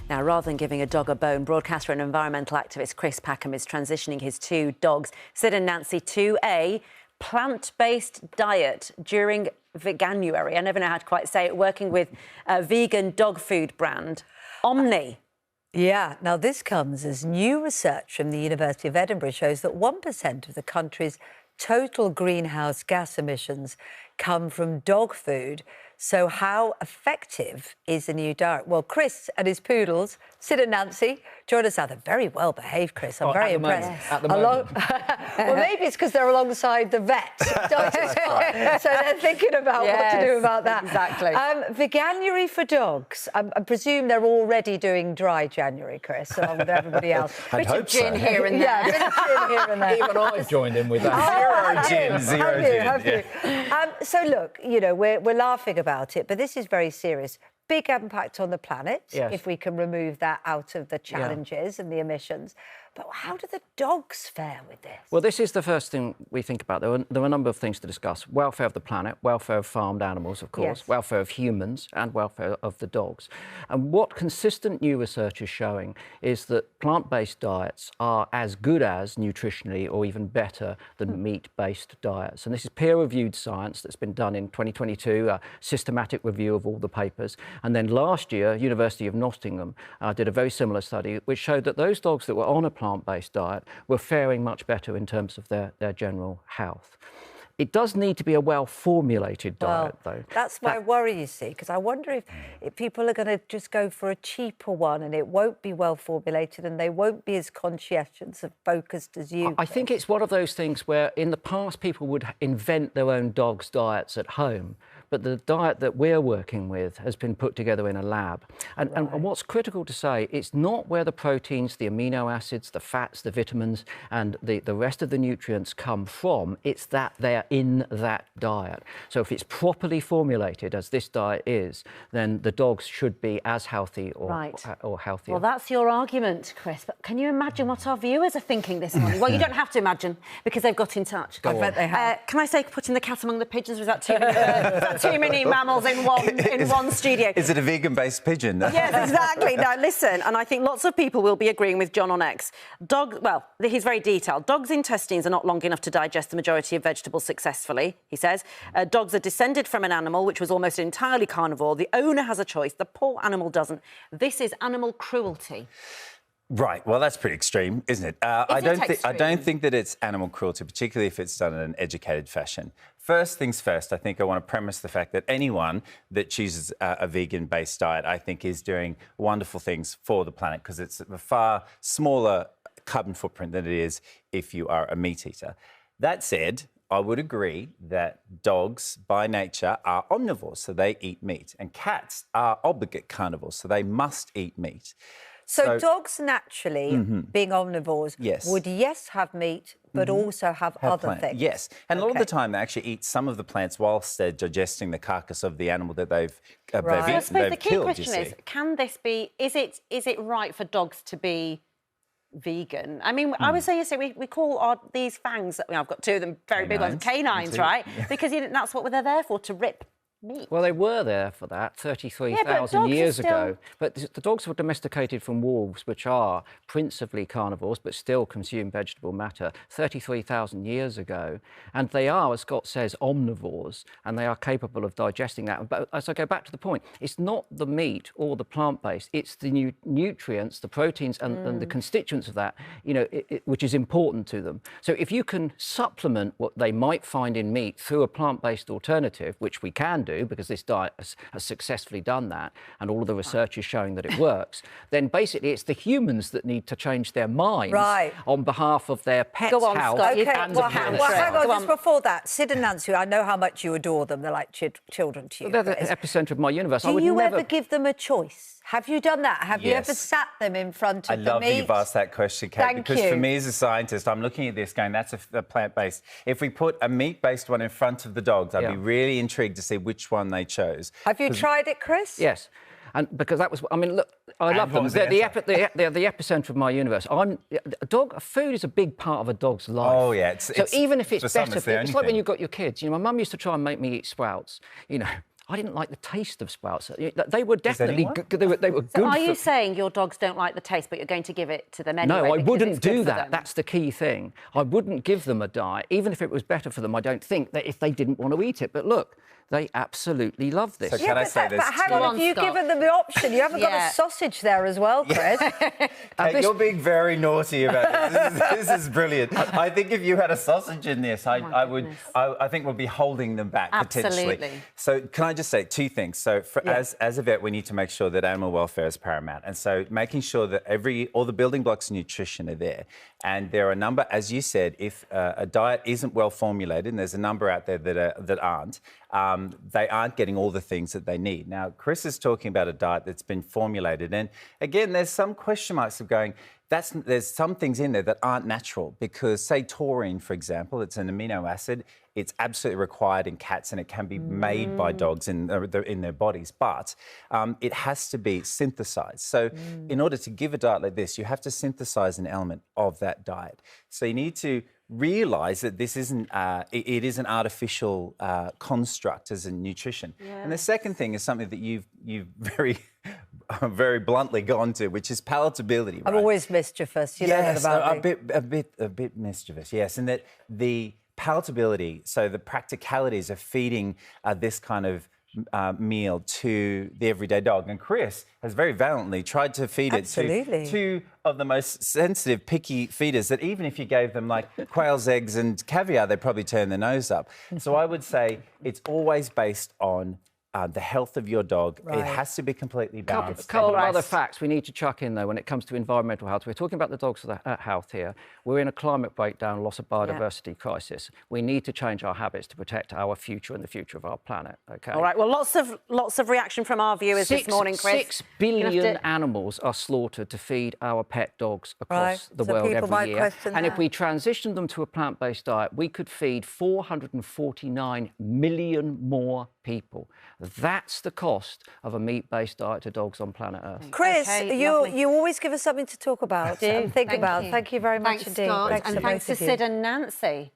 Now, rather than giving a dog a bone, broadcaster and environmental activist Chris Packham is transitioning his two dogs, Sid and Nancy, to a plant-based diet during veganuary. I never know how to quite say it, working with a vegan dog food brand, Omni. Yeah, now this comes as new research from the University of Edinburgh shows that 1% of the country's total greenhouse gas emissions come from dog food. So how effective is the new diet? Well, Chris and his poodles, Sid and Nancy, join us now. They're very well behaved, Chris. I'm very impressed. At the moment. Well, maybe it's because they're alongside the vet. So they're thinking about what to do about that. Exactly. Veganuary for dogs. I presume they're already doing dry January, Chris, along with everybody else. I'd hope so. Here and there. Yeah, a bit of gin here and there. Even I've joined in with that. Zero gin. So look, you know, we're laughing about it, but this is very serious. Big impact on the planet, if we can remove that out of the challenges and the emissions. But how do the dogs fare with this? Well, this is the first thing we think about. There are a number of things to discuss. Welfare of the planet, welfare of farmed animals, of course, welfare of humans and welfare of the dogs. And what consistent new research is showing is that plant-based diets are as good as nutritionally or even better than meat-based diets. And this is peer-reviewed science that's been done in 2022, a systematic review of all the papers. And then last year, University of Nottingham did a very similar study which showed that those dogs that were on a plant-based diet were faring much better in terms of their general health. It does need to be a well-formulated diet, though. That's my worry, you see, because I wonder if people are going to just go for a cheaper one and it won't be well-formulated and they won't be as conscientious and focused as you. I think it's one of those things where in the past people would invent their own dogs' diets at home, but the diet that we're working with has been put together in a lab. And what's critical to say, it's not where the proteins, the amino acids, the fats, the vitamins and the rest of the nutrients come from, it's that they're in that diet. So if it's properly formulated, as this diet is, then the dogs should be as healthy or healthier. Well, that's your argument, Chris, but can you imagine what our viewers are thinking this morning? Well, you don't have to imagine, because they've got in touch. I bet they have. Can I say putting the cat among the pigeons? Was that too many, too many mammals in one studio? Is it a vegan-based pigeon? Yes, exactly. Now, listen, and I think lots of people will be agreeing with John on X. He's very detailed. Dogs' intestines are not long enough to digest the majority of vegetables successfully, he says. Dogs are descended from an animal which was almost entirely carnivore. The owner has a choice. The poor animal doesn't. This is animal cruelty. Right. Well, that's pretty extreme, isn't it? I don't think that it's animal cruelty, particularly if it's done in an educated fashion. First things first, I think I want to premise the fact that anyone that chooses a vegan-based diet, I think, is doing wonderful things for the planet, because it's a far smaller carbon footprint than it is if you are a meat eater. That said, I would agree that dogs, by nature, are omnivores, so they eat meat, and cats are obligate carnivores, so they must eat meat. So dogs naturally, being omnivores, would have meat, but also have other things. Yes, and a lot of the time they actually eat some of the plants whilst they're digesting the carcass of the animal that they've eaten. I suppose the key question is, can this be? Is it right for dogs to be vegan? I mean, I was saying yesterday, we call these fangs. I've got two of them, very big ones, canines, right? Yeah. Because that's what they're there for, to rip meat. Well, they were there for that 33,000 years ago. But the dogs were domesticated from wolves, which are principally carnivores, but still consume vegetable matter, 33,000 years ago. And they are, as Scott says, omnivores, and they are capable of digesting that. But as I go back to the point, it's not the meat or the plant-based, it's the nutrients, the proteins and the constituents of that, which is important to them. So if you can supplement what they might find in meat through a plant-based alternative, which we can do, because this diet has successfully done that, and all of the research is showing that it works, then basically it's the humans that need to change their minds on behalf of their pets' health and the planet. Well, hang on, just before that, Sid and Nancy, I know how much you adore them. They're like children to you. They're the epicentre of my universe. Do you ever give them a choice? Have you done that? Have you ever sat them in front of the meat? I love that you've asked that question, Kate, because for me as a scientist, I'm looking at this going, that's a plant-based. If we put a meat-based one in front of the dogs, I'd be really intrigued to see which one they chose. Have you tried it, Chris? Yes. And because that was, I mean, look, I love them. They're the epicentre of my universe. Food is a big part of a dog's life. Oh, yeah. So even if it's better, it's like when you've got your kids. My mum used to try and make me eat sprouts, I didn't like the taste of sprouts. They were definitely anyone? they were good. So are for... you saying your dogs don't like the taste, but you're going to give it to them anyway? No, I because wouldn't it's good do for that. them? That's the key thing. I wouldn't give them a diet, even if it was better for them. I don't think that if they didn't want to eat it. But look, they absolutely love this. So can I say but this? hang too? on, if you've given them the option, you haven't got Yeah. a sausage there as well, Chris. Hey, you're being very naughty about this. This is brilliant. I think if you had a sausage in this, I think we'll be holding them back potentially. Absolutely. So can I just say two things? So as a vet, we need to make sure that animal welfare is paramount, and so making sure that all the building blocks of nutrition are there. And there are a number, as you said, if a diet isn't well formulated, and there's a number out there that aren't. They aren't getting all the things that they need. Now, Chris is talking about a diet that's been formulated. And again, there's some question marks of going, there's some things in there that aren't natural because, say, taurine, for example, it's an amino acid. It's absolutely required in cats and it can be made by dogs in their bodies, but it has to be synthesized. So in order to give a diet like this, you have to synthesize an element of that diet. So you need to realise that this isn't it is an artificial construct as in nutrition. Yes. And the second thing is something that you've very very bluntly gone to, which is palatability. I'm right? always mischievous, you know that about me. A bit mischievous, yes, and that the palatability, so the practicalities of feeding this kind of meal to the everyday dog. And Chris has very valiantly tried to feed it to two of the most sensitive, picky feeders that even if you gave them like quail's eggs and caviar, they'd probably turn their nose up. So I would say it's always based on the health of your dog. Right. It has to be completely balanced. A couple of other facts we need to chuck in, though, when it comes to environmental health. We're talking about the dogs' health here. We're in a climate breakdown, loss of biodiversity crisis. We need to change our habits to protect our future and the future of our planet, OK? All right, well, lots of reaction from our viewers this morning, Chris. 6 billion animals are slaughtered to feed our pet dogs across the world every year. And if we transition them to a plant-based diet, we could feed 449 million more people. That's the cost of a meat-based diet to dogs on planet Earth. Chris, you always give us something to talk about and think about. You. Thank you very much indeed. indeed. Thanks, and thanks to Sid and Nancy.